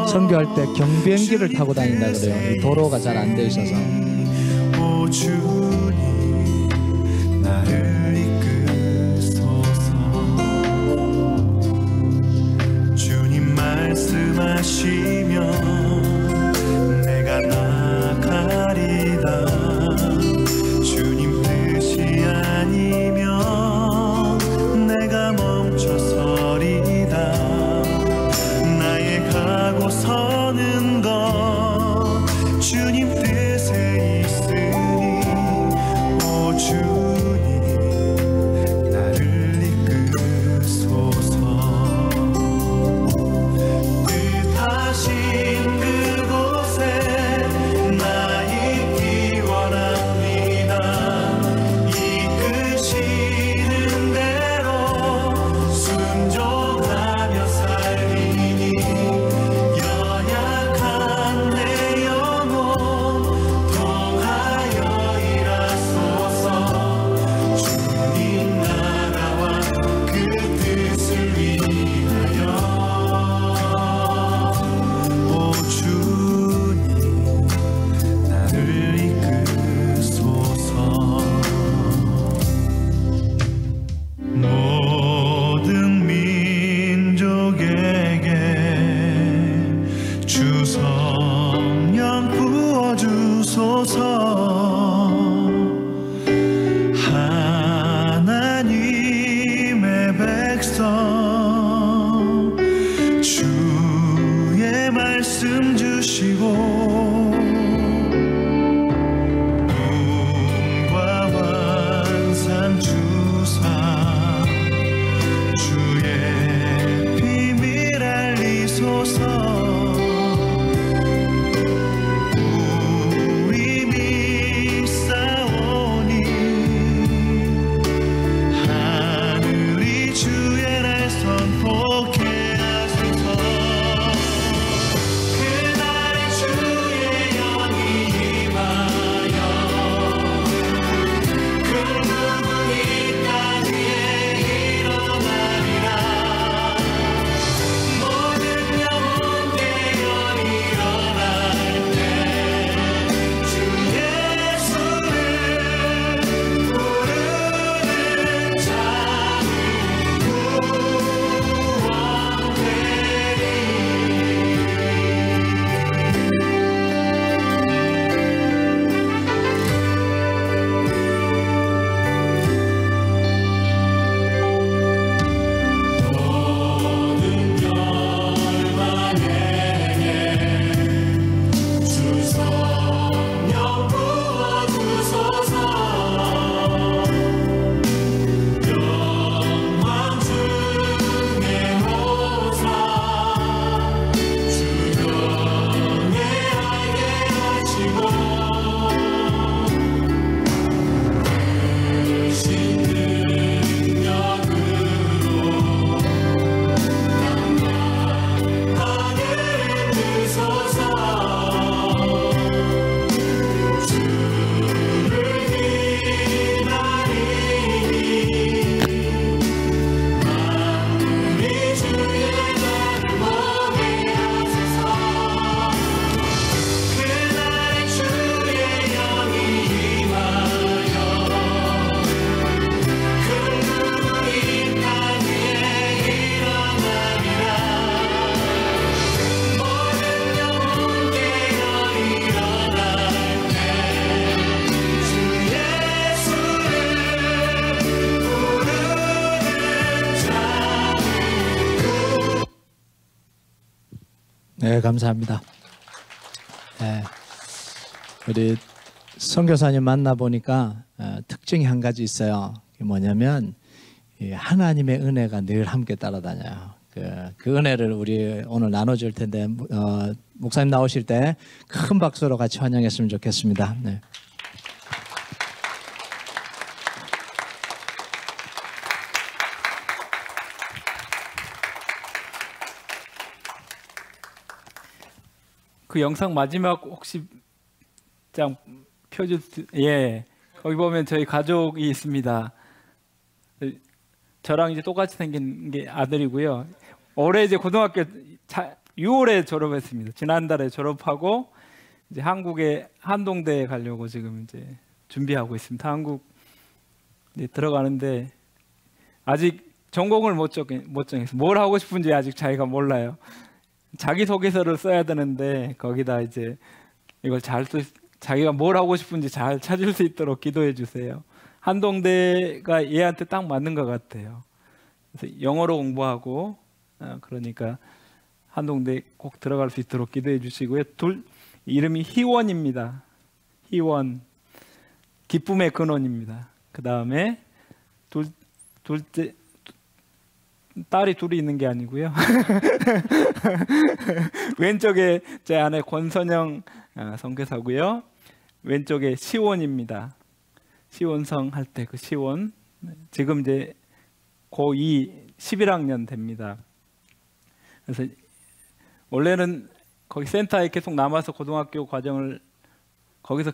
선교할 때 경비행기를 타고 다닌다 그래요. 이 도로가 잘 안 돼 있어서. 오 주님 나를 이끄소서. 주님 말씀하시면 내가 나가리다. 주님 뜻이 아니면 내가 멈춰서리다. 나의 가고 서는 것 주님 뜻에 있으니 오 주님 나를 이끄소서. 뜻하신 그곳에 나 있기 원합니다. 이끄시는 대로 순종하며 살리니 연약한 내 영혼 통하여 일하소서. 주님 나라와 그 뜻을 위하여 오 주님 나를 이끄소서. 모든 민족에게 주 성령 부어주소서. 하나님의 백성 주의 말씀 주시고 눈과 환상 주사 주의 비밀 알리소서. 우리 믿사오니 하늘이 주의 날 선포케 하소서. 그날에 주의 영이 임하여 그 누구니 땅 위에 일어나리라. 모든 영혼 깨어 일어날 때 주 예수를 부르는 자는 모든 열방에게 주 성령 부어주소서. 영광 중에 모사 주 경외하게 하시고 크신 능력으로 강하게 드소서. 주를 기다리니 만물이 주의 날을 보게 하소서. 그날에 주의 영이 임하여 그 누구니 땅 위에 일어나리라. 모든 영혼 깨어 일어날 때 주 예수를 부르는 자는 네, 감사합니다. 네, 우리 선교사님 만나보니까 특징이 한 가지 있어요. 그게 뭐냐면 이 하나님의 은혜가 늘 함께 따라다녀요. 그 은혜를 우리 오늘 나눠줄 텐데 목사님 나오실 때 큰 박수로 같이 환영했으면 좋겠습니다. 네. 그 영상 마지막 혹시 장 펴줄 수, 예, 거기 보면 저희 가족이 있습니다. 저랑 이제 똑같이 생긴 게 아들이고요. 올해 이제 고등학교 6월에 졸업했습니다. 지난달에 졸업하고 이제 한국의 한동대에 가려고 지금 이제 준비하고 있습니다. 한국 이제 들어가는데 아직 전공을 못 정해서 뭘 하고 싶은지 아직 자기가 몰라요. 자기소개서를 써야 되는데 거기다 이제 이걸 자기가 뭘 하고 싶은지 잘 찾을 수 있도록 기도해 주세요. 한동대가 얘한테 딱 맞는 것 같아요. 그래서 영어로 공부하고 그러니까 한동대 꼭 들어갈 수 있도록 기도해 주시고요. 이름이 희원입니다. 희원, 기쁨의 근원입니다. 그 다음에 둘째 딸이 둘이 있는 게 아니고요. 왼쪽에 제 아내 권선영 선교사고요. 왼쪽에 시원입니다. 시원성 할 때 그 시원. 지금 이제 고2 11학년 됩니다. 그래서 원래는 거기 센터에 계속 남아서 고등학교 과정을 거기서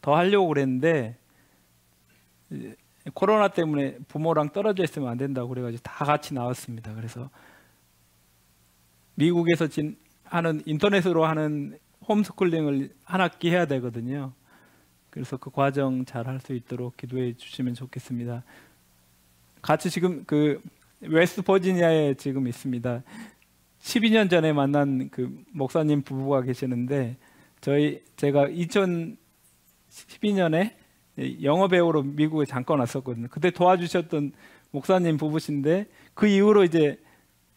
더 하려고 그랬는데 코로나 때문에 부모랑 떨어져 있으면 안 된다고 그래가지고 다 같이 나왔습니다. 그래서 미국에서 하는 인터넷으로 하는 홈스쿨링을 한 학기 해야 되거든요. 그래서 그 과정 잘 할 수 있도록 기도해 주시면 좋겠습니다. 같이 지금 그 웨스트 버지니아에 지금 있습니다. 12년 전에 만난 그 목사님 부부가 계시는데 제가 2012년에 영어 배우로 미국에 잠깐 왔었거든요. 그때 도와주셨던 목사님 부부신데 그 이후로 이제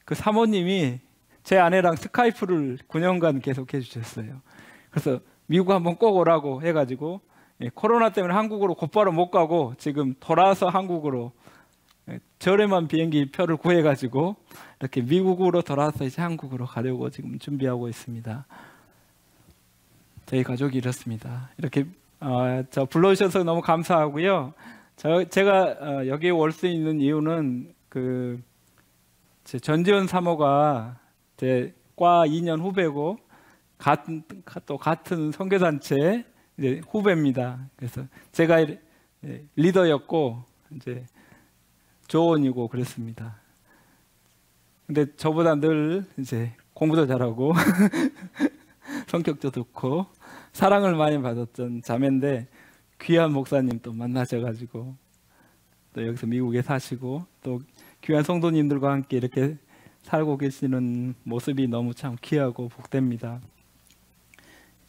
그 사모님이 제 아내랑 스카이프를 9년간 계속 해주셨어요. 그래서 미국 한번 꼭 오라고 해가지고 코로나 때문에 한국으로 곧바로 못 가고 지금 돌아와서 한국으로 저렴한 비행기 표를 구해가지고 이렇게 미국으로 돌아와서 이제 한국으로 가려고 지금 준비하고 있습니다. 저희 가족이 이렇습니다. 이렇게 저 불러주셔서 너무 감사하고요. 제가 여기에 올 수 있는 이유는 제 전지현 사모가 제 과 2년 후배고 또 같은 선교단체 이제 후배입니다. 그래서 제가 리더였고 이제 조언이고 그랬습니다. 근데 저보다 늘 이제 공부도 잘하고 성격도 좋고 사랑을 많이 받았던 자매인데 귀한 목사님 또 만나셔가지고 또 여기서 미국에 사시고 또 귀한 성도님들과 함께 이렇게 살고 계시는 모습이 너무 참 귀하고 복됩니다.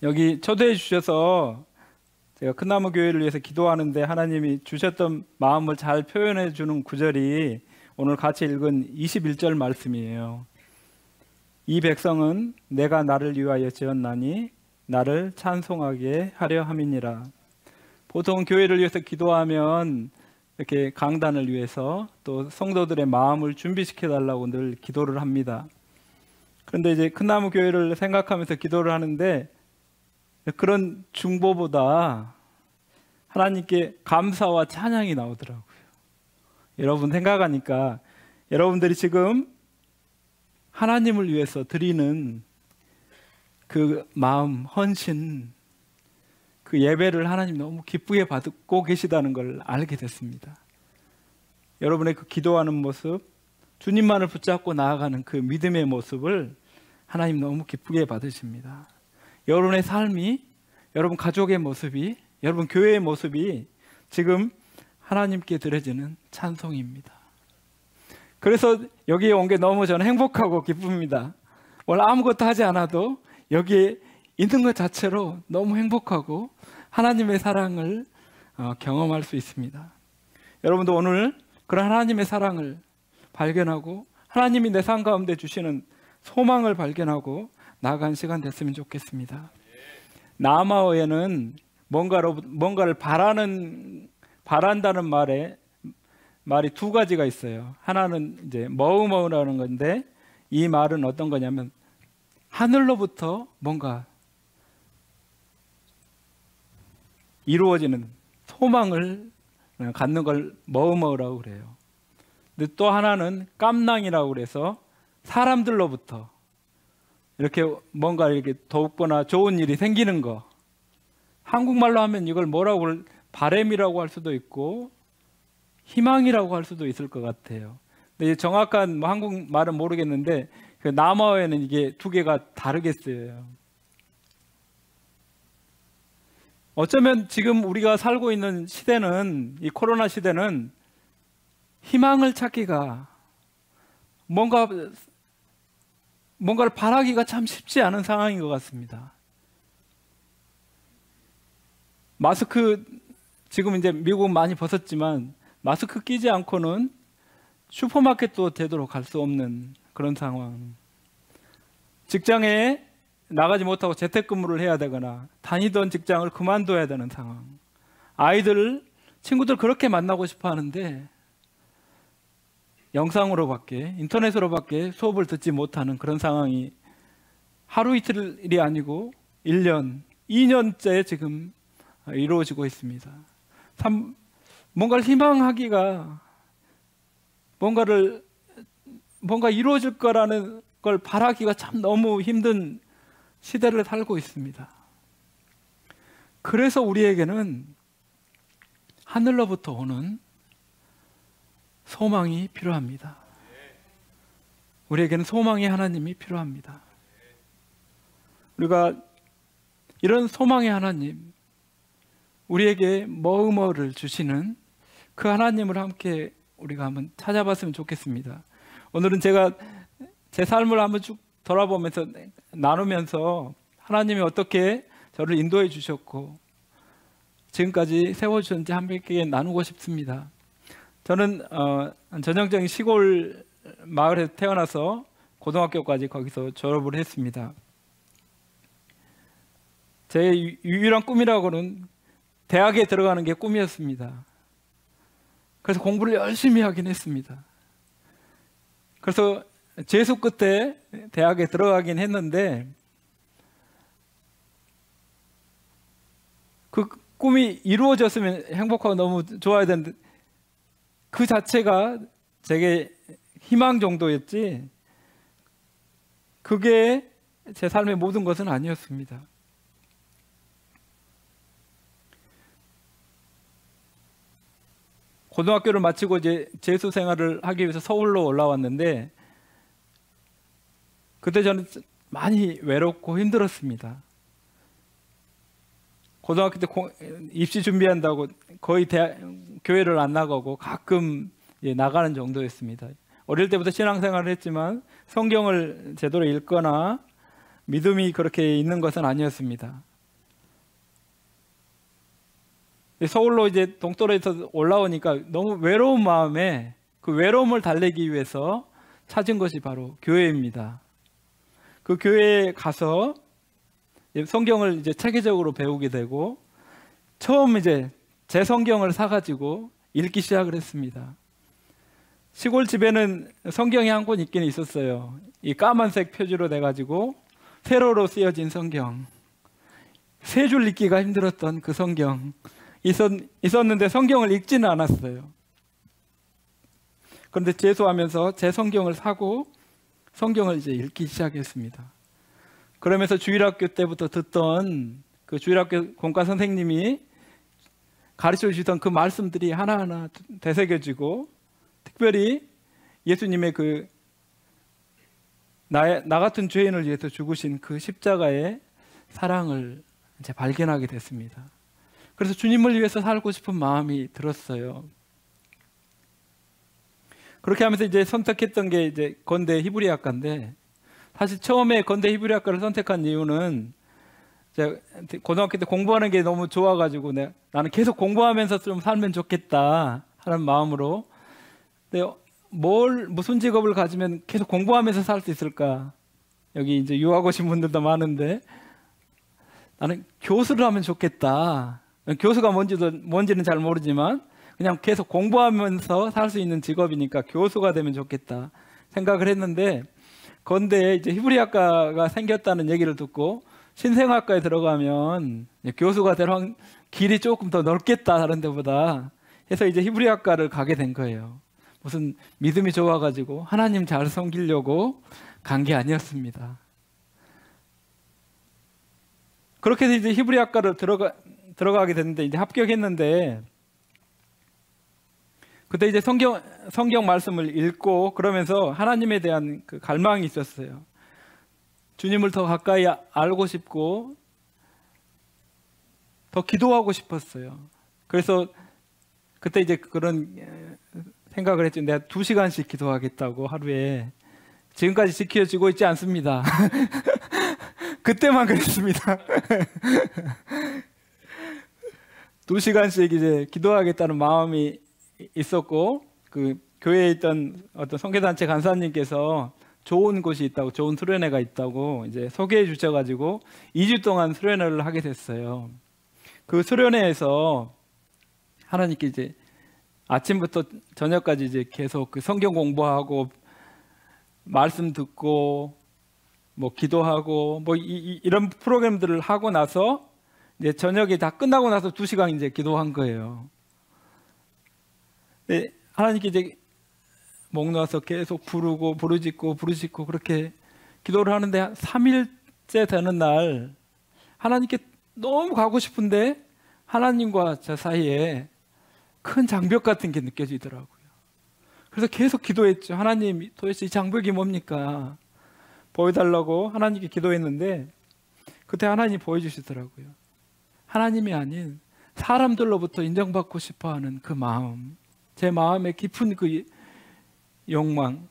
여기 초대해 주셔서 제가 큰나무 교회를 위해서 기도하는데 하나님이 주셨던 마음을 잘 표현해 주는 구절이 오늘 같이 읽은 21절 말씀이에요. 이 백성은 내가 나를 위하여 지었나니 나를 찬송하게 하려 함이니라. 보통 교회를 위해서 기도하면 이렇게 강단을 위해서 또 성도들의 마음을 준비시켜 달라고 늘 기도를 합니다. 그런데 이제 큰나무 교회를 생각하면서 기도를 하는데 그런 중보보다 하나님께 감사와 찬양이 나오더라고요. 여러분 생각하니까 여러분들이 지금 하나님을 위해서 드리는 그 마음, 헌신, 그 예배를 하나님 너무 기쁘게 받고 계시다는 걸 알게 됐습니다. 여러분의 그 기도하는 모습, 주님만을 붙잡고 나아가는 그 믿음의 모습을 하나님 너무 기쁘게 받으십니다. 여러분의 삶이, 여러분 가족의 모습이, 여러분 교회의 모습이 지금 하나님께 드려지는 찬송입니다. 그래서 여기에 온 게 너무 저는 행복하고 기쁩니다. 원래 아무것도 하지 않아도 여기에 있는 것 자체로 너무 행복하고 하나님의 사랑을 경험할 수 있습니다. 여러분도 오늘 그런 하나님의 사랑을 발견하고 하나님이 내 삶 가운데 주시는 소망을 발견하고 나아간 시간 됐으면 좋겠습니다. 나아마어에는 뭔가를 바란다는 말이 두 가지가 있어요. 하나는 이제 머우머우라는 건데 이 말은 어떤 거냐면 하늘로부터 뭔가 이루어지는 소망을 갖는 걸 머우머우라고 그래요. 근데 또 하나는 깜낭이라고 그래서 사람들로부터 이렇게 뭔가 이렇게 돕거나 좋은 일이 생기는 거. 한국말로 하면 이걸 뭐라고 바램이라고 할 수도 있고 희망이라고 할 수도 있을 것 같아요. 근데 정확한 한국말은 모르겠는데 그 남아에는 이게 두 개가 다르게 쓰여요. 어쩌면 지금 우리가 살고 있는 시대는, 이 코로나 시대는 희망을 찾기가, 뭔가를 바라기가 참 쉽지 않은 상황인 것 같습니다. 마스크, 지금 이제 미국은 많이 벗었지만 마스크 끼지 않고는 슈퍼마켓도 되도록 갈 수 없는 그런 상황. 직장에 나가지 못하고 재택근무를 해야 되거나 다니던 직장을 그만둬야 되는 상황. 아이들, 친구들 그렇게 만나고 싶어 하는데 영상으로밖에, 인터넷으로밖에 수업을 듣지 못하는 그런 상황이 하루 이틀이 아니고 1년, 2년째 지금 이루어지고 있습니다. 참 뭔가를 희망하기가, 뭔가 이루어질 거라는 걸 바라기가 참 너무 힘든 시대를 살고 있습니다. 그래서 우리에게는 하늘로부터 오는 소망이 필요합니다. 우리에게는 소망의 하나님이 필요합니다. 우리가 이런 소망의 하나님, 우리에게 뭐뭐를 주시는 그 하나님을 함께 우리가 한번 찾아봤으면 좋겠습니다. 오늘은 제가 제 삶을 한번 쭉 돌아보면서 나누면서 하나님이 어떻게 저를 인도해 주셨고 지금까지 세워주셨는지 함께 나누고 싶습니다. 저는 전형적인 시골 마을에서 태어나서 고등학교까지 거기서 졸업을 했습니다. 제 유일한 꿈이라고는 대학에 들어가는 게 꿈이었습니다. 그래서 공부를 열심히 하긴 했습니다. 그래서 재수 끝에 대학에 들어가긴 했는데 그 꿈이 이루어졌으면 행복하고 너무 좋아야 되는데 그 자체가 제게 희망 정도였지 그게 제 삶의 모든 것은 아니었습니다. 고등학교를 마치고 이제 재수 생활을 하기 위해서 서울로 올라왔는데 그때 저는 많이 외롭고 힘들었습니다. 고등학교 때 입시 준비한다고 거의 교회를 안 나가고 가끔 나가는 정도였습니다. 어릴 때부터 신앙생활을 했지만 성경을 제대로 읽거나 믿음이 그렇게 있는 것은 아니었습니다. 서울로 이제 동토로에서 올라오니까 너무 외로운 마음에 그 외로움을 달래기 위해서 찾은 것이 바로 교회입니다. 그 교회에 가서 성경을 이제 체계적으로 배우게 되고 처음 이제 제 성경을 사가지고 읽기 시작을 했습니다. 시골 집에는 성경이 한 권 있긴 있었어요. 이 까만색 표지로 돼가지고 세로로 쓰여진 성경. 세 줄 읽기가 힘들었던 그 성경 있었는데 성경을 읽지는 않았어요. 그런데 재수하면서 제 성경을 사고 성경을 이제 읽기 시작했습니다. 그러면서 주일학교 때부터 듣던 그 주일학교 공과 선생님이 가르쳐 주시던 그 말씀들이 하나하나 되새겨지고 특별히 예수님의 그 나 같은 죄인을 위해서 죽으신 그 십자가의 사랑을 이제 발견하게 됐습니다. 그래서 주님을 위해서 살고 싶은 마음이 들었어요. 그렇게 하면서 이제 선택했던 게 이제 건대 히브리학과인데 사실 처음에 건대 히브리학과를 선택한 이유는 제가 고등학교 때 공부하는 게 너무 좋아가지고 나는 계속 공부하면서 좀 살면 좋겠다 하는 마음으로 근데 무슨 직업을 가지면 계속 공부하면서 살 수 있을까? 여기 이제 유학 오신 분들도 많은데 나는 교수를 하면 좋겠다. 교수가 뭔지는 잘 모르지만 그냥 계속 공부하면서 살 수 있는 직업이니까 교수가 되면 좋겠다 생각을 했는데 건대에 이제 히브리학과가 생겼다는 얘기를 듣고 신생학과에 들어가면 교수가 될 길이 조금 더 넓겠다 다른 데보다 해서 이제 히브리학과를 가게 된 거예요. 무슨 믿음이 좋아가지고 하나님 잘 섬기려고 간 게 아니었습니다. 그렇게 해서 이제 히브리학과를 들어가게 됐는데 이제 합격했는데 그때 이제 성경 말씀을 읽고 그러면서 하나님에 대한 그 갈망이 있었어요. 주님을 더 가까이 알고 싶고 더 기도하고 싶었어요. 그래서 그때 이제 그런 생각을 했죠. 내가 2시간씩 기도하겠다고 하루에. 지금까지 지켜지고 있지 않습니다. 그때만 그랬습니다. 2시간씩 이제 기도하겠다는 마음이 있었고, 그 교회에 있던 어떤 선교단체 간사님께서 좋은 곳이 있다고, 좋은 수련회가 있다고 이제 소개해 주셔가지고 2주 동안 수련회를 하게 됐어요. 그 수련회에서 하나님께 이제 아침부터 저녁까지 이제 계속 그 성경 공부하고 말씀 듣고 뭐 기도하고 뭐 이런 프로그램들을 하고 나서 이제 저녁이 다 끝나고 나서 2시간 이제 기도한 거예요. 네, 하나님께 이제 목 놓아서 계속 부르짖고 그렇게 기도를 하는데 3일째 되는 날 하나님께 너무 가고 싶은데 하나님과 저 사이에 큰 장벽 같은 게 느껴지더라고요. 그래서 계속 기도했죠. 하나님, 도대체 이 장벽이 뭡니까? 보여달라고 하나님께 기도했는데 그때 하나님이 보여주시더라고요. 하나님이 아닌 사람들로부터 인정받고 싶어하는 그 마음, 제 마음의 깊은 그 욕망,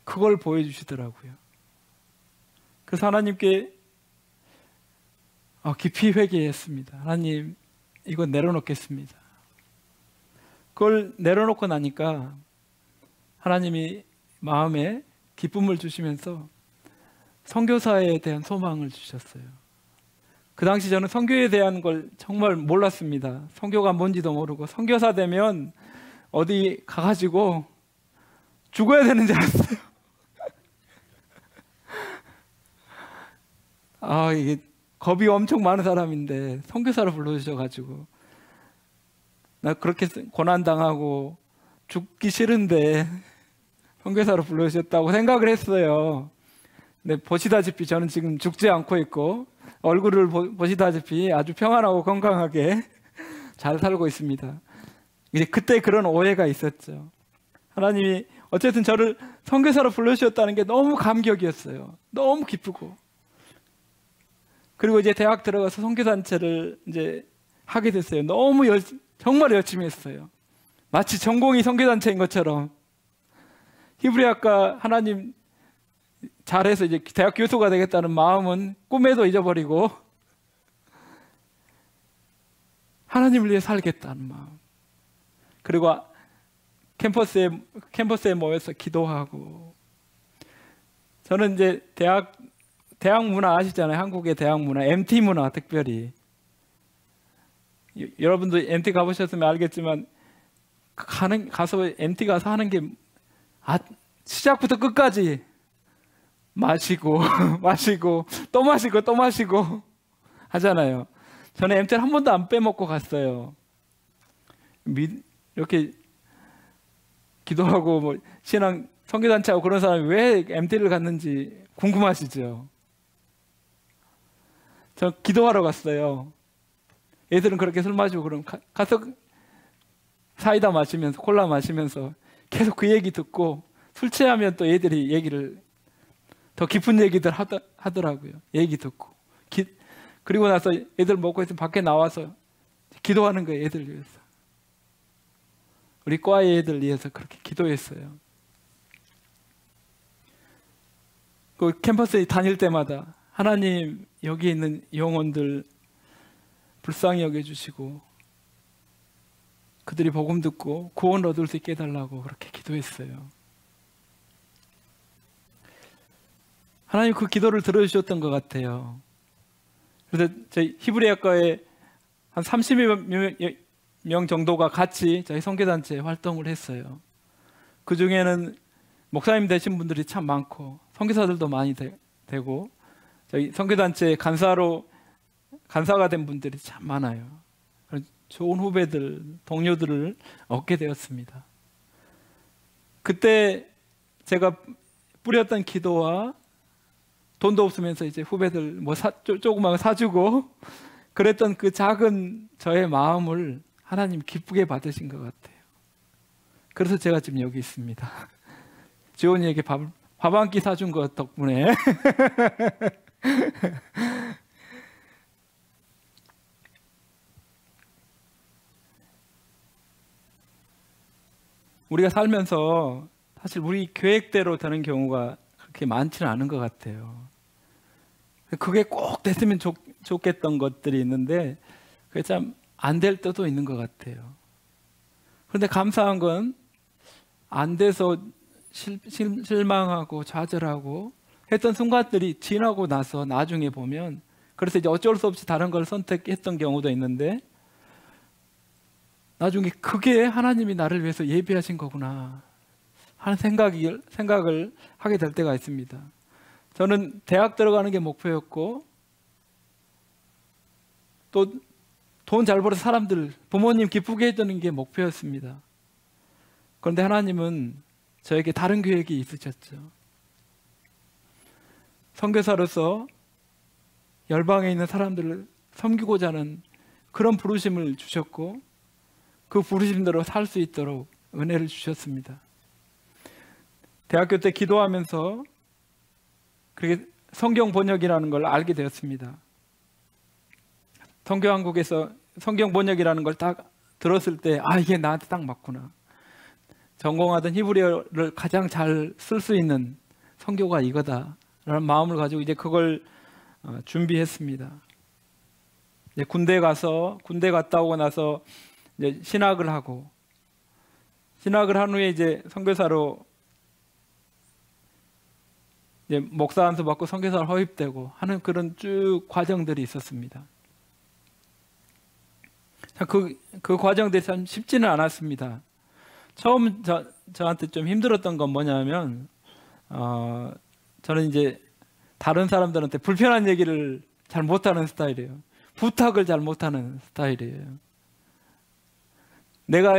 그걸 보여주시더라고요. 그래서 하나님께 깊이 회개했습니다. 하나님, 이거 내려놓겠습니다. 그걸 내려놓고 나니까 하나님이 마음에 기쁨을 주시면서 선교사에 대한 소망을 주셨어요. 그 당시 저는 선교에 대한 걸 정말 몰랐습니다. 선교가 뭔지도 모르고 선교사 되면 어디 가가지고 죽어야 되는 줄 알았어요. 이게 겁이 엄청 많은 사람인데 선교사를 불러주셔가지고 나 그렇게 고난당하고 죽기 싫은데 선교사로 불러주셨다고 생각을 했어요. 근데 보시다시피 저는 지금 죽지 않고 있고 얼굴을 보시다시피 아주 평안하고 건강하게 잘 살고 있습니다. 이제 그때 그런 오해가 있었죠. 하나님이 어쨌든 저를 선교사로 불러주셨다는 게 너무 감격이었어요. 너무 기쁘고. 그리고 이제 대학 들어가서 선교단체를 이제 하게 됐어요. 너무 정말 열심히 했어요. 마치 전공이 선교단체인 것처럼. 히브리학과 하나님 잘해서 이제 대학 교수가 되겠다는 마음은 꿈에도 잊어버리고 하나님을 위해 살겠다는 마음. 그리고 캠퍼스에 모여서 기도하고. 저는 이제 대학 문화 아시잖아요. 한국의 대학 문화, MT 문화 특별히. 여러분도 MT 가보셨으면 알겠지만 가서 MT 가서 하는 게 시작부터 끝까지 마시고 마시고 또 마시고 또 마시고 하잖아요. 저는 MT를 한 번도 안 빼먹고 갔어요. 이렇게 기도하고 뭐 신앙 선교단체하고 그런 사람이 왜 MT를 갔는지 궁금하시죠? 저 기도하러 갔어요. 애들은 그렇게 술 마시고 그럼 가서 사이다 마시면서 콜라 마시면서 계속 그 얘기 듣고 술 취하면 또 애들이 얘기를 더 깊은 얘기들 하더라고요. 얘기 듣고 그리고 나서 애들 먹고 있으면 밖에 나와서 기도하는 거예요. 애들 위해서. 우리 과의 애들 위해서 그렇게 기도했어요. 그 캠퍼스에 다닐 때마다 하나님 여기 있는 영혼들 불쌍히 여겨주시고 그들이 복음 듣고 구원 얻을 수 있게 해달라고 그렇게 기도했어요. 하나님 그 기도를 들어주셨던 것 같아요. 그래서 저희 히브리학과에 한 30명 정도가 같이 저희 선교단체 활동을 했어요. 그 중에는 목사님 되신 분들이 참 많고 선교사들도 많이 되고 저희 선교단체 간사가 된 분들이 참 많아요. 좋은 후배들, 동료들을 얻게 되었습니다. 그때 제가 뿌렸던 기도와 돈도 없으면서 이제 후배들 뭐 조그만 거 사주고 그랬던 그 작은 저의 마음을 하나님 기쁘게 받으신 것 같아요. 그래서 제가 지금 여기 있습니다. 지원이에게 밥 한 끼 사준 것 덕분에. 우리가 살면서 사실 우리 계획대로 되는 경우가 그렇게 많지는 않은 것 같아요. 그게 꼭 됐으면 좋겠던 것들이 있는데 그게 참 안 될 때도 있는 것 같아요. 그런데 감사한 건 안 돼서 실망하고 좌절하고 했던 순간들이 지나고 나서 나중에 보면, 그래서 이제 어쩔 수 없이 다른 걸 선택했던 경우도 있는데 나중에 그게 하나님이 나를 위해서 예비하신 거구나 하는 생각을 하게 될 때가 있습니다. 저는 대학 들어가는 게 목표였고 또 돈 잘 벌어서 사람들, 부모님 기쁘게 해주는 게 목표였습니다. 그런데 하나님은 저에게 다른 계획이 있으셨죠. 선교사로서 열방에 있는 사람들을 섬기고자 하는 그런 부르심을 주셨고 그 부르심대로 살 수 있도록 은혜를 주셨습니다. 대학교 때 기도하면서 그렇게 성경 번역이라는 걸 알게 되었습니다. 선교한국에서 성경 번역이라는 걸 딱 들었을 때 이게 나한테 딱 맞구나. 전공하던 히브리어를 가장 잘 쓸 수 있는 선교가 이거다 라는 마음을 가지고 이제 그걸 준비했습니다. 이제 군대 갔다 오고 나서 이제 신학을 한 후에 이제 선교사로 이제 목사 안수 받고 선교사로 허입되고 하는 그런 쭉 과정들이 있었습니다. 그 과정들이 참 쉽지는 않았습니다. 처음 저한테 좀 힘들었던 건 뭐냐면 저는 이제 다른 사람들한테 불편한 얘기를 잘 못하는 스타일이에요. 부탁을 잘 못하는 스타일이에요. 내가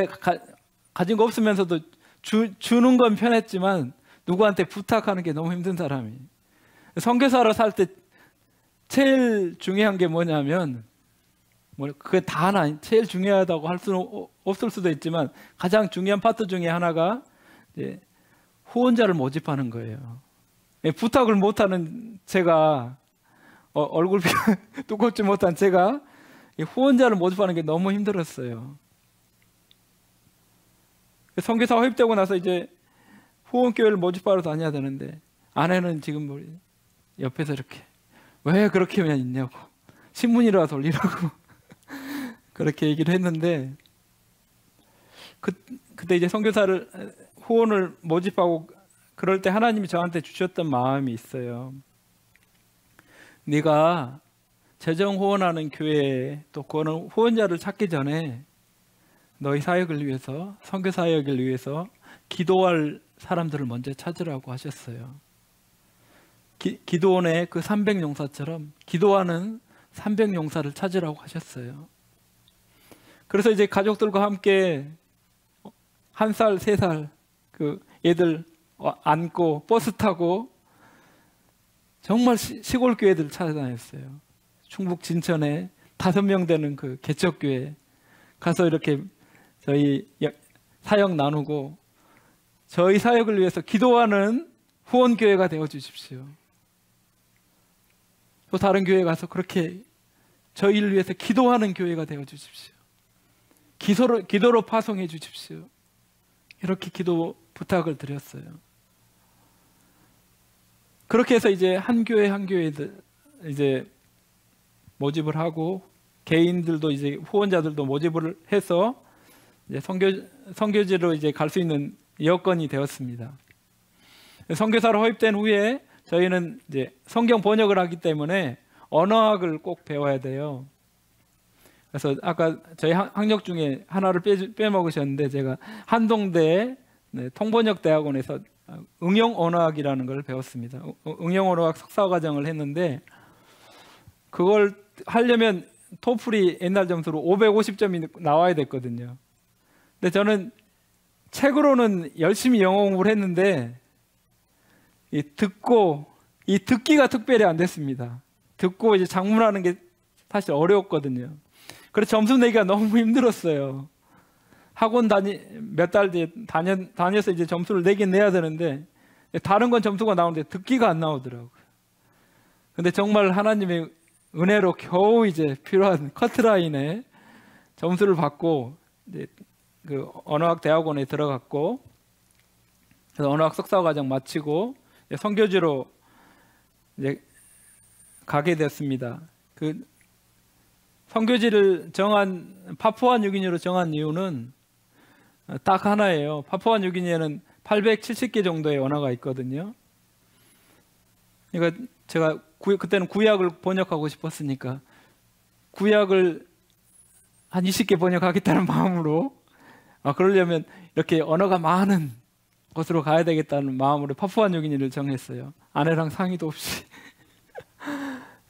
가진 거 없으면서도 주는 건 편했지만 누구한테 부탁하는 게 너무 힘든 사람이. 선교사로 살 때 제일 중요한 게 뭐냐면 그게 다 하나 제일 중요하다고 할 수는 없을 수도 있지만 가장 중요한 파트 중에 하나가 이제 후원자를 모집하는 거예요. 부탁을 못하는 제가 얼굴 두껍지 못한 제가 후원자를 모집하는 게 너무 힘들었어요. 선교사 허입되고 나서 이제 후원교회를 모집하러 다녀야 되는데 아내는 지금 옆에서 이렇게 왜 그렇게만 있냐고 신문이라도 돌리라고 그렇게 얘기를 했는데 그때 이제 선교사를 후원을 모집하고 그럴 때 하나님이 저한테 주셨던 마음이 있어요. 네가 재정 후원하는 교회에 또 그거는 후원자를 찾기 전에 너희 사역을 위해서 선교 사역을 위해서 기도할 사람들을 먼저 찾으라고 하셨어요. 기도원의 그 300용사처럼 기도하는 300용사를 찾으라고 하셨어요. 그래서 이제 가족들과 함께 1살, 3살 그 애들 안고 버스 타고 정말 시골 교회들 찾아다녔어요. 충북 진천에 5명 되는 그 개척교회 가서 이렇게 저희 사역 나누고 저희 사역을 위해서 기도하는 후원교회가 되어 주십시오. 또 다른 교회 가서 그렇게 저희를 위해서 기도하는 교회가 되어 주십시오. 기도로 파송해 주십시오. 이렇게 기도 부탁을 드렸어요. 그렇게 해서 이제 한 교회들 이제 모집을 하고 개인들도 이제 후원자들도 모집을 해서 이제 선교지로 이제 갈 수 있는 여건이 되었습니다. 선교사로 허입된 후에 저희는 이제 성경 번역을 하기 때문에 언어학을 꼭 배워야 돼요. 그래서 아까 저희 학력 중에 하나를 빼먹으셨는데 제가 한동대 통번역대학원에서 응용언어학이라는 걸 배웠습니다. 응용언어학 석사과정을 했는데 그걸 하려면 토플이 옛날 점수로 550점이 나와야 됐거든요. 근데 저는 책으로는 열심히 영어 공부를 했는데 이 듣기가 특별히 안 됐습니다. 듣고 이제 작문하는 게 사실 어려웠거든요. 그래서 점수 내기가 너무 힘들었어요. 학원 몇 달 뒤에 다녀서 이제 점수를 내긴 내야 되는데 다른 건 점수가 나오는데 듣기가 안 나오더라고요. 근데 정말 하나님의 은혜로 겨우 이제 필요한 커트라인에 점수를 받고 이제 그 언어학 대학원에 들어갔고, 그래서 언어학 석사과정 마치고 선교지로 이제 가게 됐습니다. 그 선교지를 정한 파푸아 뉴기니로 정한 이유는 딱 하나예요. 파푸아 뉴기니에는 870개 정도의 언어가 있거든요. 그러니까 제가 그때는 구약을 번역하고 싶었으니까 구약을 한 20개 번역하겠다는 마음으로, 그러려면 이렇게 언어가 많은 곳으로 가야 되겠다는 마음으로 파푸아 뉴기니를 정했어요. 아내랑 상의도 없이.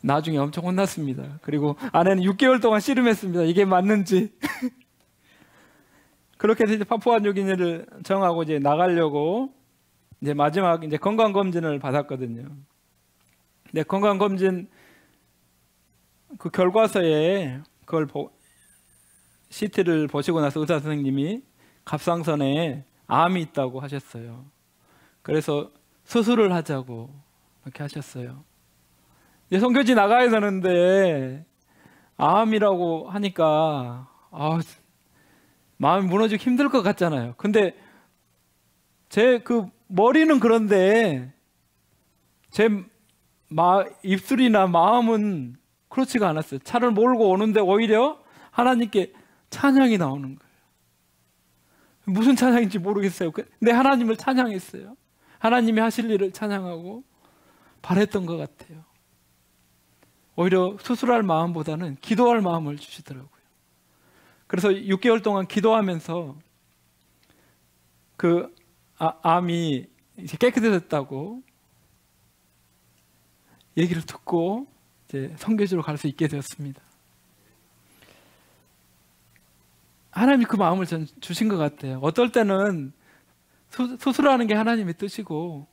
나중에 엄청 혼났습니다. 그리고 아내는 6개월 동안 씨름했습니다. 이게 맞는지. 그렇게 해서 이제 파푸아 뉴기니를 정하고 이제 나가려고 이제 마지막 이제 건강 검진을 받았거든요. 근데 건강 검진 그 결과서에 그걸 CT를 보시고 나서 의사 선생님이 갑상선에 암이 있다고 하셨어요. 그래서 수술을 하자고 이렇게 하셨어요. 이제 선교지 나가야 되는데 암이라고 하니까 마음이 무너지기 힘들 것 같잖아요. 근데 제 그 머리는 그런데 제 입술이나 마음은 그렇지가 않았어요. 차를 몰고 오는데 오히려 하나님께 찬양이 나오는 거예요. 무슨 찬양인지 모르겠어요. 근데 하나님을 찬양했어요. 하나님이 하실 일을 찬양하고 바랬던 것 같아요. 오히려 수술할 마음보다는 기도할 마음을 주시더라고요. 그래서 6개월 동안 기도하면서 그 암이 이제 깨끗해졌다고 얘기를 듣고 이제 선교지로 갈 수 있게 되었습니다. 하나님이 그 마음을 전 주신 것 같아요. 어떨 때는 수술하는 게 하나님의 뜻이고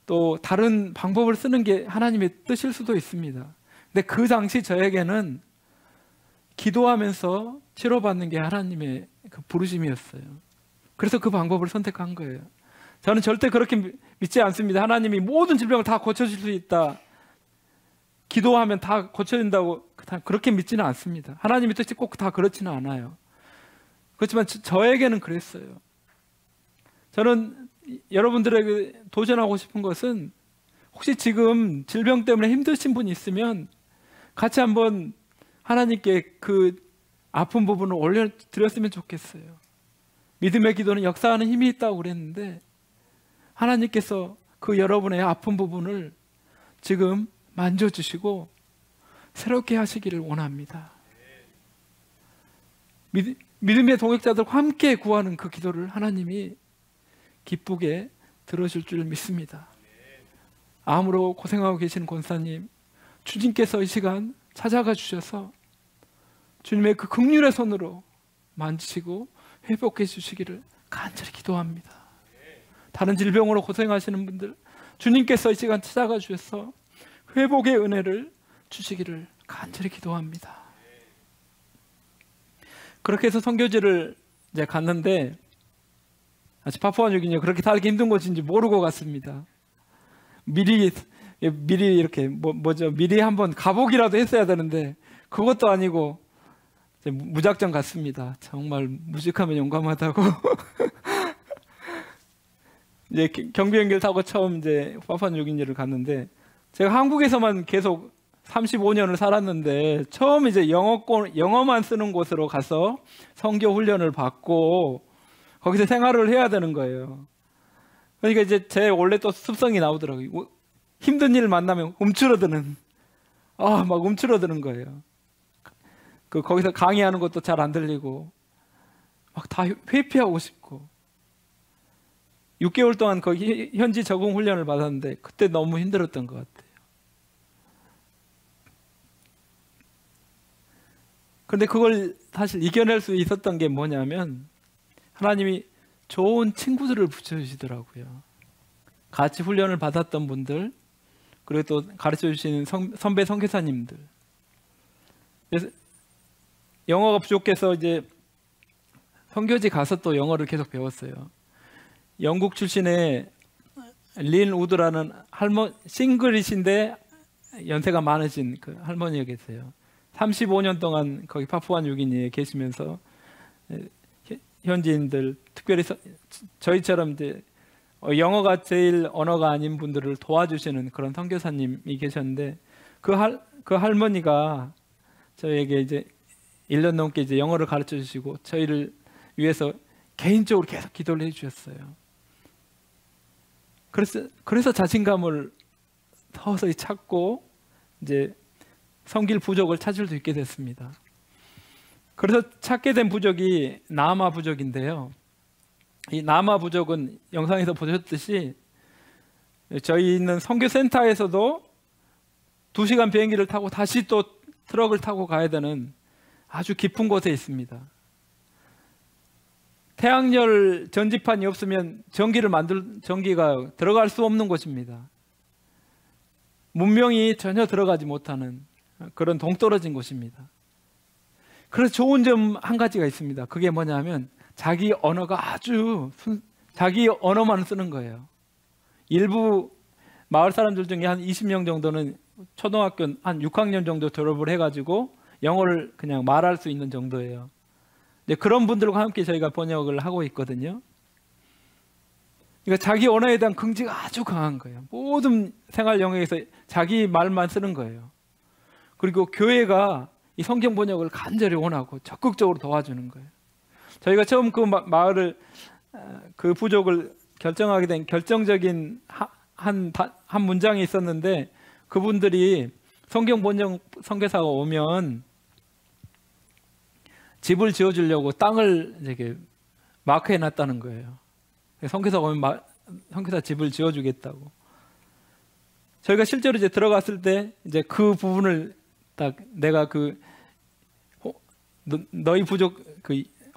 또 다른 방법을 쓰는 게 하나님의 뜻일 수도 있습니다. 근데 그 당시 저에게는 기도하면서 치료받는 게 하나님의 그 부르심이었어요. 그래서 그 방법을 선택한 거예요. 저는 절대 그렇게 믿지 않습니다. 하나님이 모든 질병을 다 고쳐줄 수 있다, 기도하면 다 고쳐진다고 그렇게 믿지는 않습니다. 하나님의 뜻이 꼭 다 그렇지는 않아요. 그렇지만 저에게는 그랬어요. 저는 여러분들에게 도전하고 싶은 것은, 혹시 지금 질병 때문에 힘드신 분이 있으면 같이 한번 하나님께 그 아픈 부분을 올려드렸으면 좋겠어요. 믿음의 기도는 역사하는 힘이 있다고 그랬는데 하나님께서 그 여러분의 아픈 부분을 지금 만져주시고 새롭게 하시기를 원합니다. 믿음의 동역자들과 함께 구하는 그 기도를 하나님이 기쁘게 들으실 줄 믿습니다. 암으로 고생하고 계시는 권사님, 주님께서 이 시간 찾아가 주셔서 주님의 그 긍휼의 손으로 만지시고 회복해 주시기를 간절히 기도합니다. 다른 질병으로 고생하시는 분들, 주님께서 이 시간 찾아가 주셔서 회복의 은혜를 주시기를 간절히 기도합니다. 그렇게 해서 선교지를 이제 갔는데, 아직 파푸아뉴기니아 그렇게 살기 힘든 곳인지 모르고 갔습니다. 미리 이렇게 미리 한번 가보기라도 했어야 되는데 그것도 아니고 무작정 갔습니다. 정말 무식하면 용감하다고. 이제 경비 연결 타고 처음 이제 파푸아뉴기니아를 갔는데, 제가 한국에서만 계속 35년을 살았는데 처음 이제 영어만 쓰는 곳으로 가서 선교 훈련을 받고 거기서 생활을 해야 되는 거예요. 그러니까 이제 제 원래 또 습성이 나오더라고요. 힘든 일 만나면 움츠러드는, 막 움츠러드는 거예요. 거기서 강의하는 것도 잘 안 들리고 막 다 회피하고 싶고. 6개월 동안 거기 현지 적응 훈련을 받았는데 그때 너무 힘들었던 것 같아요. 그런데 그걸 사실 이겨낼 수 있었던 게 뭐냐면, 하나님이 좋은 친구들을 붙여주시더라고요. 같이 훈련을 받았던 분들, 그리고 또 가르쳐 주시는 선배 선교사님들. 그래서 영어가 부족해서 이제 선교지 가서 또 영어를 계속 배웠어요. 영국 출신의 린 우드라는 싱글이신데 연세가 많으신 그 할머니가 계세요. 35년 동안 거기 파푸아 뉴기니에 계시면서 현지인들, 특별히 저희처럼 이제 영어가 제일 언어가 아닌 분들을 도와주시는 그런 선교사님이 계셨는데 그 할머니가 저희에게 이제 1년 넘게 이제 영어를 가르쳐 주시고 저희를 위해서 개인적으로 계속 기도를 해주셨어요. 그래서 자신감을 서서히 찾고 이제 섬길 부족을 찾을 수 있게 됐습니다. 그래서 찾게 된 부족이 나아마 부족인데요. 이 나아마 부족은 영상에서 보셨듯이 저희 있는 선교센터에서도 2시간 비행기를 타고 다시 또 트럭을 타고 가야 되는 아주 깊은 곳에 있습니다. 태양열 전지판이 없으면 전기가 들어갈 수 없는 곳입니다. 문명이 전혀 들어가지 못하는 그런 동떨어진 곳입니다. 그래서 좋은 점 한 가지가 있습니다. 그게 뭐냐면 자기 언어가 자기 언어만 쓰는 거예요. 일부 마을 사람들 중에 한 20명 정도는 초등학교 한 6학년 정도 졸업을 해가지고 영어를 그냥 말할 수 있는 정도예요. 그런 분들과 함께 저희가 번역을 하고 있거든요. 그러니까 자기 언어에 대한 긍지가 아주 강한 거예요. 모든 생활 영역에서 자기 말만 쓰는 거예요. 그리고 교회가 이 성경 번역을 간절히 원하고 적극적으로 도와주는 거예요. 저희가 처음 그 마을을 그 부족을 결정하게 된 결정적인 한 문장이 있었는데 그분들이 성경 번역 선교사가 오면 집을 지어주려고 땅을 이렇게 마크해 놨다는 거예요. 선교사가 오면 선교사 집을 지어주겠다고. 저희가 실제로 이제 들어갔을 때 이제 그 부분을 딱 내가 너희 부족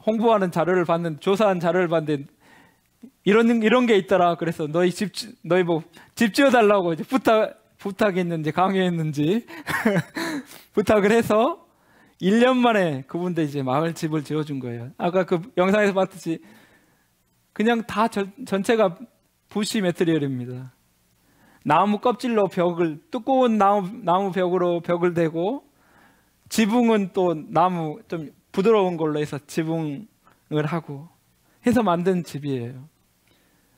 홍보하는 자료를 봤는데 조사한 자료를 봤는데 이런 게 있더라. 그래서 너희 집 지어달라고 이제 부탁했는지 강요했는지 부탁을 해서 1년 만에 그분들 이제 마을 집을 지어준 거예요. 아까 그 영상에서 봤듯이 그냥 다 전체가 부시 매트리얼입니다. 나무 껍질로 두꺼운 나무 벽으로 벽을 대고 지붕은 또 나무 좀 부드러운 걸로 해서 지붕을 하고 해서 만든 집이에요.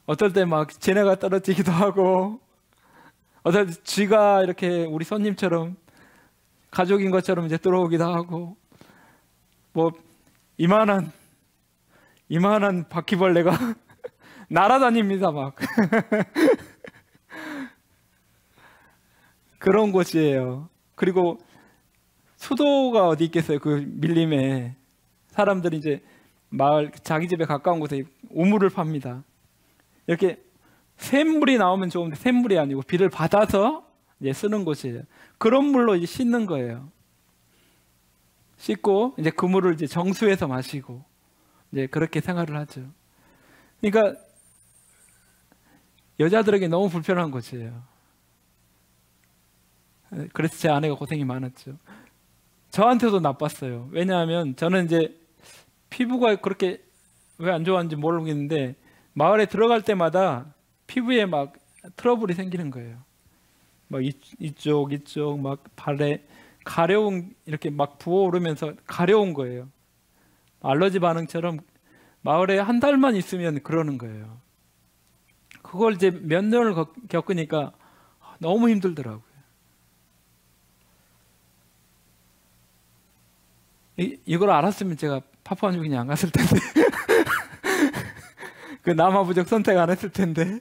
어떨 때 막 지네가 떨어지기도 하고 어떨 때 쥐가 이렇게 우리 손님처럼 가족인 것처럼 이제 들어오기도 하고 뭐 이만한 바퀴벌레가 날아다닙니다 막 그런 곳이에요. 그리고 수도가 어디 있겠어요. 그 밀림에 사람들이 이제 마을 자기 집에 가까운 곳에 우물을 팝니다. 이렇게 샘물이 나오면 좋은데 샘물이 아니고 비를 받아서 이제 쓰는 곳이에요. 그런 물로 이제 씻는 거예요. 씻고 이제 그 물을 이제 정수해서 마시고 이제 그렇게 생활을 하죠. 그러니까 여자들에게 너무 불편한 곳이에요. 그래서 제 아내가 고생이 많았죠. 저한테도 나빴어요. 왜냐하면 저는 이제 피부가 그렇게 왜 안 좋아하는지 모르겠는데 마을에 들어갈 때마다 피부에 막 트러블이 생기는 거예요. 막 이쪽 막 발에 가려운 이렇게 막 부어오르면서 가려운 거예요. 알러지 반응처럼 마을에 한 달만 있으면 그러는 거예요. 그걸 이제 몇 년을 겪으니까 너무 힘들더라고요. 이걸 알았으면 제가 파푸아뉴기니 안 갔을 텐데 그 남아 부족 선택 안 했을 텐데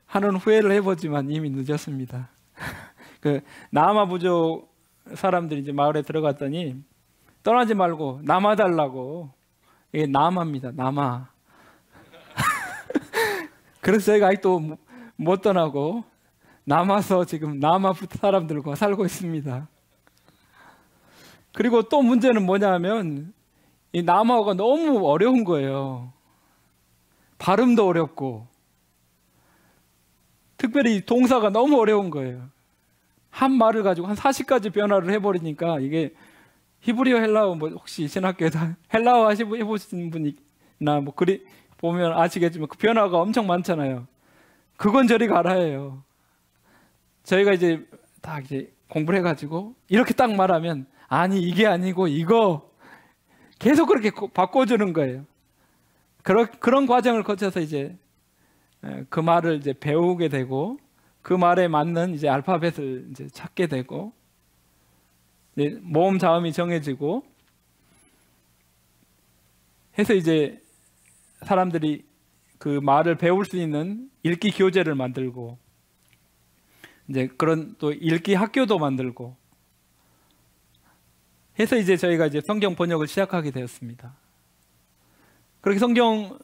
하는 후회를 해보지만 이미 늦었습니다. 그 남아 부족 사람들이 이제 마을에 들어갔더니 떠나지 말고 남아달라고. 이게 남아입니다. 남아. 그래서 저희가 아직도 못 떠나고 남아서 지금 남아 사람들과 살고 있습니다. 그리고 또 문제는 뭐냐면 이 남아어가 너무 어려운 거예요. 발음도 어렵고 특별히 동사가 너무 어려운 거예요. 한 말을 가지고 한 40가지 변화를 해버리니까 이게 히브리어 헬라어 뭐 혹시 신학교에서 헬라어 해보신 분이 뭐 그리 보면 아시겠지만 그 변화가 엄청 많잖아요. 그건 저리 가라예요. 저희가 이제 다 이제 공부를 해가지고 이렇게 딱 말하면 아니 이게 아니고 이거 계속 그렇게 바꿔주는 거예요. 그런 과정을 거쳐서 이제 그 말을 이제 배우게 되고 그 말에 맞는 이제 알파벳을 이제 찾게 되고 이제 모음 자음이 정해지고 해서 이제 사람들이 그 말을 배울 수 있는 읽기 교재를 만들고 이제 그런 또 읽기 학교도 만들고 해서 이제 저희가 이제 성경 번역을 시작하게 되었습니다. 그렇게 성경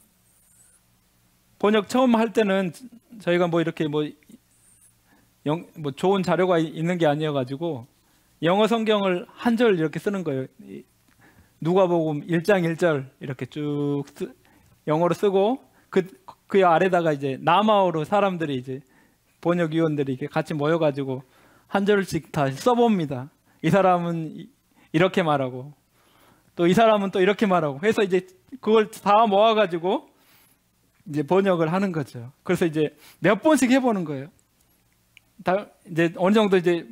번역 처음 할 때는 저희가 뭐 이렇게 뭐 좋은 자료가 있는 게 아니어가지고 영어 성경을 한 절 이렇게 쓰는 거예요. 누가복음 1장 1절 이렇게 쭉 영어로 쓰고 그 아래다가 이제 남아어로 사람들이 이제 번역위원들이 이렇게 같이 모여가지고 한 절씩 다 써봅니다. 이 사람은 이렇게 말하고 또 이 사람은 또 이렇게 말하고 해서 이제 그걸 다 모아가지고 이제 번역을 하는 거죠. 그래서 이제 몇 번씩 해보는 거예요. 다 이제 어느 정도 이제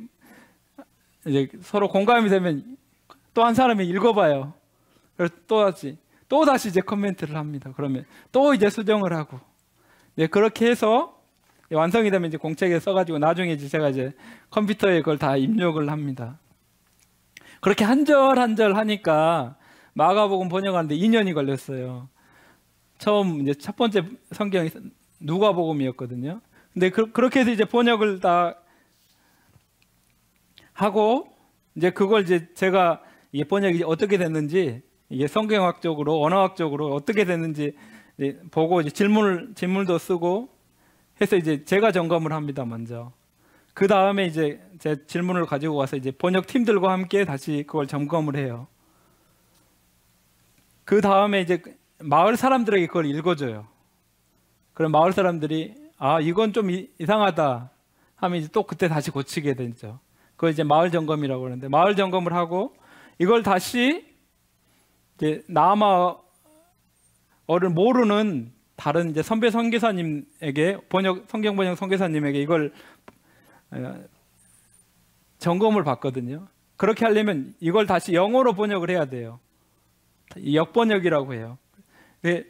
서로 공감이 되면 또 한 사람이 읽어봐요. 그래서 또 다시 이제 코멘트를 합니다. 그러면 또 이제 수정을 하고 이제 그렇게 해서 완성이 되면 이제 공책에 써가지고 나중에 이제 제가 이제 컴퓨터에 그걸 다 입력을 합니다. 그렇게 한 절 한 절 하니까 마가복음 번역하는데 2년이 걸렸어요. 처음 이제 첫 번째 성경이 누가복음이었거든요. 근데 그렇게 해서 이제 번역을 다 하고 이제 그걸 이제 제가 이게 번역이 어떻게 됐는지 이게 성경학적으로 언어학적으로 어떻게 됐는지 이제 보고 이제 질문도 쓰고 해서 이제 제가 점검을 합니다. 먼저 그 다음에 이제 제 질문을 가지고 와서 이제 번역 팀들과 함께 다시 그걸 점검을 해요. 그 다음에 이제 마을 사람들에게 그걸 읽어줘요. 그럼 마을 사람들이 아 이건 좀 이상하다 하면 이제 또 그때 다시 고치게 되죠. 그걸 이제 마을 점검이라고 하는데 마을 점검을 하고 이걸 다시 이제 남아어를 모르는 다른 이제 선배 선교사님에게 성경 번역 선교사님에게 이걸 점검을 받거든요. 그렇게 하려면 이걸 다시 영어로 번역을 해야 돼요. 역번역이라고 해요. 근데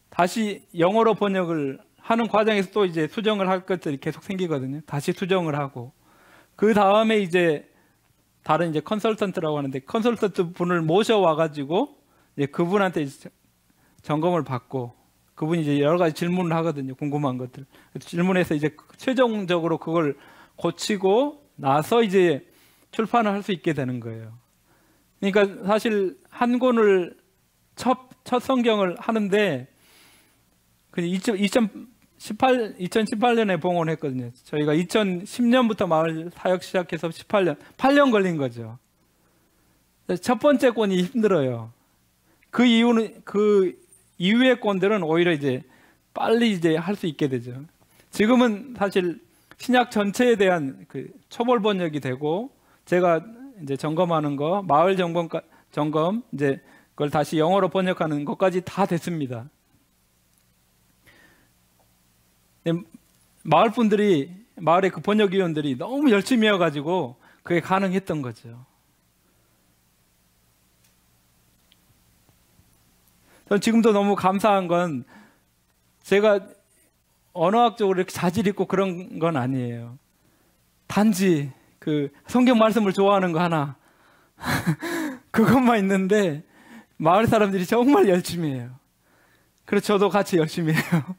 다시 영어로 번역을 하는 과정에서 또 이제 수정을 할 것들이 계속 생기거든요. 다시 수정을 하고 그 다음에 이제 다른 이제 컨설턴트라고 하는데 컨설턴트 분을 모셔와 가지고 이제 그분한테 이제 점검을 받고 그분이 이제 여러 가지 질문을 하거든요. 궁금한 것들 질문해서 이제 최종적으로 그걸 고치고 나서 이제 출판을 할 수 있게 되는 거예요. 그러니까 사실 한 권을 첫 성경을 하는데 2018년에 봉헌했거든요. 저희가 2010년부터 마을 사역 시작해서 8년 걸린 거죠. 첫 번째 권이 힘들어요. 그 이후의 권들은 오히려 이제 빨리 이제 할 수 있게 되죠. 지금은 사실 신약 전체에 대한 그 초벌 번역이 되고 제가 이제 점검하는 거 마을 점검 이제 그걸 다시 영어로 번역하는 것까지 다 됐습니다. 마을 분들이 마을의 그 번역위원들이 너무 열심히여가지고 그게 가능했던 거죠. 저는 지금도 너무 감사한 건 제가 언어학적으로 이렇게 자질 있고 그런 건 아니에요. 단지 그 성경 말씀을 좋아하는 거 하나 그것만 있는데 마을 사람들이 정말 열심히 해요. 그래서 저도 같이 열심히 해요.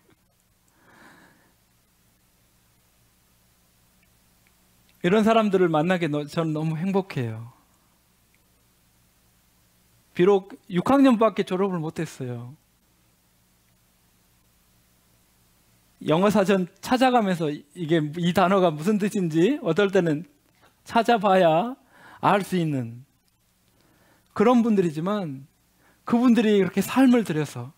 이런 사람들을 만나게 저는 너무 행복해요. 비록 6학년밖에 졸업을 못했어요. 영어 사전 찾아가면서 이게 이 단어가 무슨 뜻인지 어떨 때는 찾아봐야 알 수 있는 그런 분들이지만 그분들이 이렇게 삶을 들여서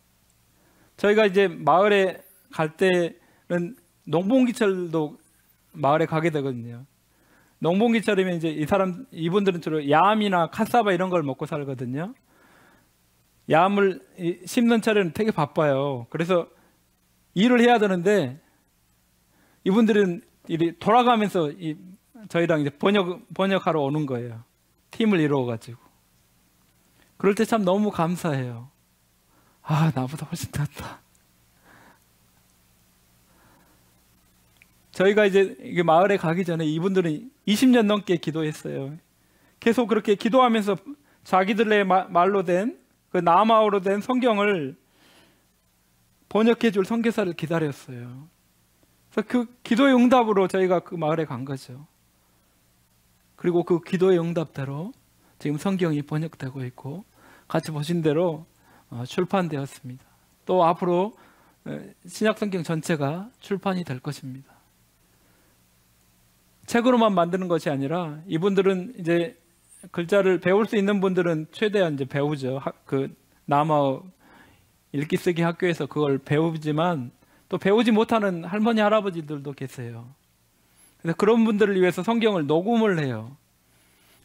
저희가 이제 마을에 갈 때는 농번기철도 마을에 가게 되거든요. 농번기철이면 이제 이분들은 주로 얌이나 카사바 이런 걸 먹고 살거든요. 야물 심는 차례는 되게 바빠요. 그래서 일을 해야 되는데 이분들은 돌아가면서 저희랑 이제 번역하러 오는 거예요. 팀을 이루어가지고. 그럴 때 참 너무 감사해요. 아, 나보다 훨씬 낫다. 저희가 이제 이게 마을에 가기 전에 이분들은 20년 넘게 기도했어요. 계속 그렇게 기도하면서 자기들의 말로 된 그 남아어로 된 성경을 번역해 줄 선교사를 기다렸어요. 그래서 그 기도의 응답으로 저희가 그 마을에 간 거죠. 그리고 그 기도의 응답대로 지금 성경이 번역되고 있고 같이 보신 대로 출판되었습니다. 또 앞으로 신약 성경 전체가 출판이 될 것입니다. 책으로만 만드는 것이 아니라 이분들은 이제 글자를 배울 수 있는 분들은 최대한 이제 배우죠. 그 남아어 읽기 쓰기 학교에서 그걸 배우지만 또 배우지 못하는 할머니 할아버지들도 계세요. 그래서 그런 분들을 위해서 성경을 녹음을 해요.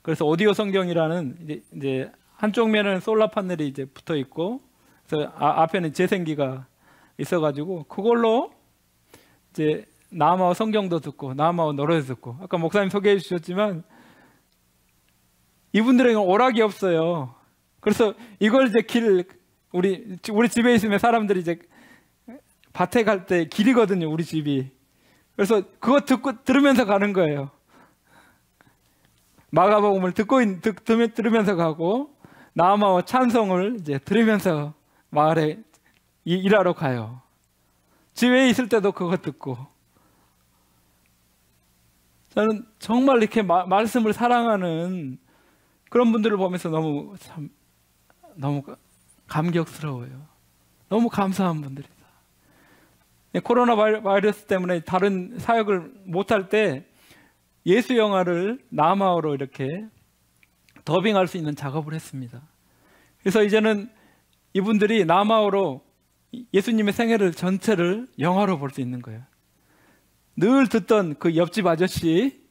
그래서 오디오 성경이라는 이제 한쪽 면에는 솔라 파넬이 이제 붙어 있고, 그래서 앞에는 재생기가 있어가지고 그걸로 이제 남아어 성경도 듣고 남아어 노래도 듣고, 아까 목사님 소개해 주셨지만 이분들에게는 오락이 없어요. 그래서 이걸 이제 우리 집에 있으면 사람들이 이제 밭에 갈 때 길이거든요, 우리 집이. 그래서 그거 들으면서 가는 거예요. 마가복음을 들으면서 가고 남아어 찬송을 이제 들으면서 마을에 일하러 가요. 집에 있을 때도 그거 듣고. 저는 정말 이렇게 말씀을 사랑하는 그런 분들을 보면서 너무 감격스러워요. 너무 감사한 분들이다. 코로나 바이러스 때문에 다른 사역을 못할 때 예수 영화를 남아어로 이렇게 더빙할 수 있는 작업을 했습니다. 그래서 이제는 이분들이 남아어로 예수님의 생애를 전체를 영화로 볼 수 있는 거예요. 늘 듣던 그 옆집 아저씨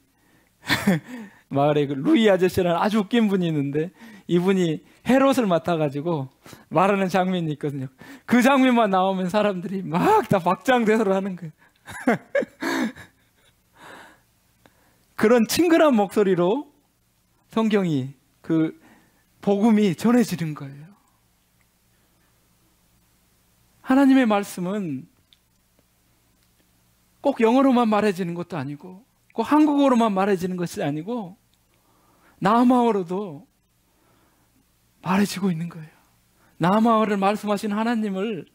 마을에 그 루이 아저씨라는 아주 웃긴 분이 있는데 이분이 헤롯을 맡아가지고 말하는 장면이 있거든요. 그 장면만 나오면 사람들이 막 다 박장대소를 하는 거예요. 그런 친근한 목소리로 성경이 그 복음이 전해지는 거예요. 하나님의 말씀은 꼭 영어로만 말해지는 것도 아니고 꼭 한국어로만 말해지는 것이 아니고 남아어로도 말해지고 있는 거예요. 남아어를 말씀하신 하나님을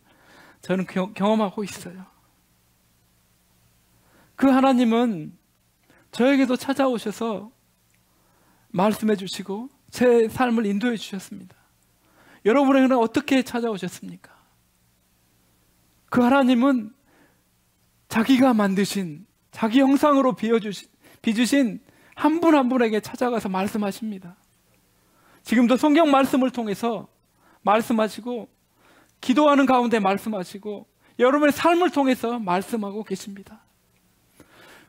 저는 경험하고 있어요. 그 하나님은 저에게도 찾아오셔서 말씀해 주시고 제 삶을 인도해 주셨습니다. 여러분에게는 어떻게 찾아오셨습니까? 그 하나님은 자기가 만드신 자기 형상으로 빚으신 한 분 한 분에게 찾아가서 말씀하십니다. 지금도 성경 말씀을 통해서 말씀하시고 기도하는 가운데 말씀하시고 여러분의 삶을 통해서 말씀하고 계십니다.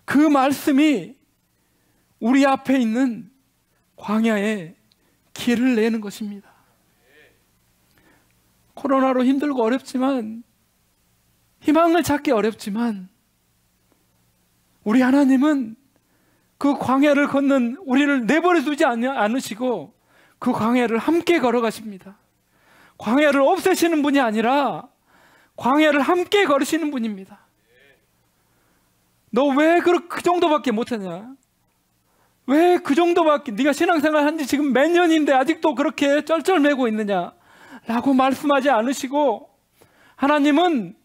그 말씀이 우리 앞에 있는 광야에 길을 내는 것입니다. 코로나로 힘들고 어렵지만 희망을 찾기 어렵지만 우리 하나님은 그 광야를 걷는 우리를 내버려 두지 않으시고 그 광야를 함께 걸어가십니다. 광야를 없애시는 분이 아니라 광야를 함께 걸으시는 분입니다. 너 왜 그 정도밖에 못하냐? 왜 그 정도밖에, 네가 신앙생활 한 지 지금 몇 년인데 아직도 그렇게 쩔쩔매고 있느냐? 라고 말씀하지 않으시고 하나님은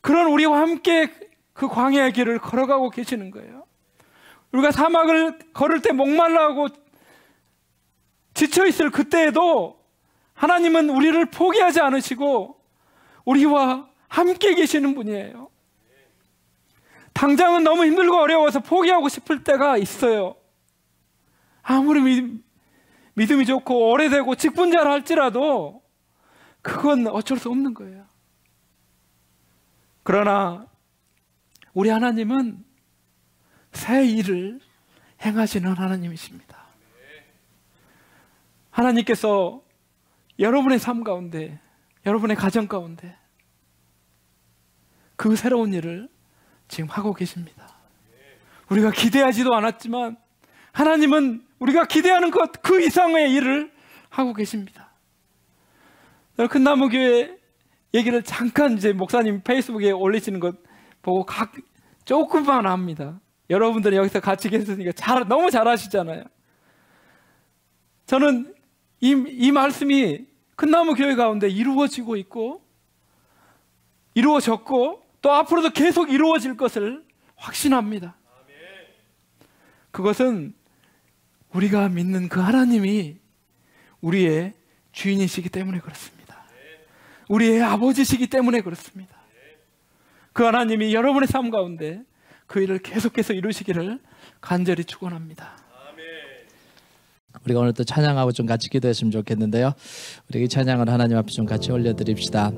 그런 우리와 함께 그 광야의 길을 걸어가고 계시는 거예요. 우리가 사막을 걸을 때 목말라하고 지쳐있을 그때에도 하나님은 우리를 포기하지 않으시고 우리와 함께 계시는 분이에요. 당장은 너무 힘들고 어려워서 포기하고 싶을 때가 있어요. 아무리 믿음이 좋고 오래되고 직분자라 할지라도 그건 어쩔 수 없는 거예요. 그러나 우리 하나님은 새 일을 행하시는 하나님이십니다. 하나님께서 여러분의 삶 가운데, 여러분의 가정 가운데 그 새로운 일을 지금 하고 계십니다. 우리가 기대하지도 않았지만 하나님은 우리가 기대하는 것 그 이상의 일을 하고 계십니다. 큰나무교회 얘기를 잠깐 이제 목사님 페이스북에 올리시는 것 보고 조금만 합니다. 여러분들이 여기서 같이 계셨으니까 너무 잘하시잖아요. 저는 이 말씀이 큰나무교회 가운데 이루어지고 있고 이루어졌고 또 앞으로도 계속 이루어질 것을 확신합니다. 그것은 우리가 믿는 그 하나님이 우리의 주인이시기 때문에 그렇습니다. 우리의 아버지시기 때문에 그렇습니다. 그 하나님이 여러분의 삶 가운데 그 일을 계속해서 이루시기를 간절히 축원합니다. 우리가 오늘 또 찬양하고 좀 같이 기도했으면 좋겠는데요. 우리 이 찬양을 하나님 앞에 좀 같이 올려드립시다.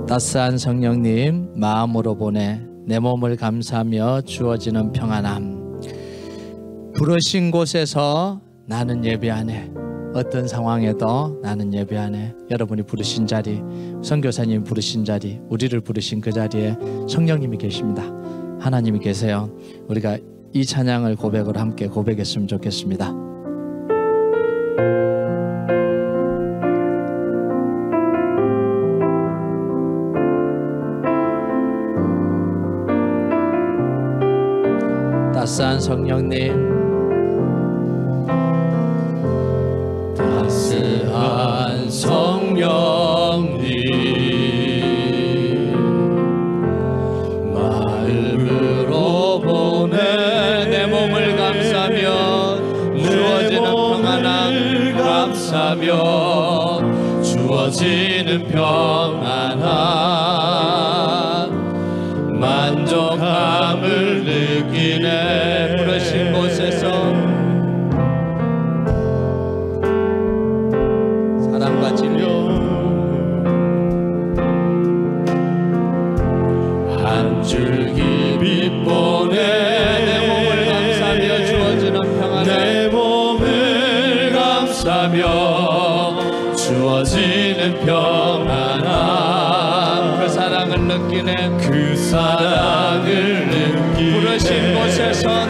따스한 성령님 마음으로 보내 내 몸을 감사하며 주어지는 평안함. 부르신 곳에서 나는 예배하네. 어떤 상황에도 나는 예배하네. 여러분이 부르신 자리, 선교사님 부르신 자리, 우리를 부르신 그 자리에 성령님이 계십니다. 하나님이 계세요. 우리가 이 찬양을 고백으로 함께 고백했으면 좋겠습니다. 따스한 성령님, 따스한 성령님, 마음으로 보내 내 몸을 감싸며 주어지는 평안함 감싸며 주어지는 평안함 만족함을 느끼네. 부르신 곳에서 사랑과 진리 한 줄기 빛 보내 내 몸을 감싸며 주어지는 평안함 내 몸을 감싸며 주어지는 평안함 그 사랑을 느끼네. 그 사랑을 느끼네. 부르신 곳에서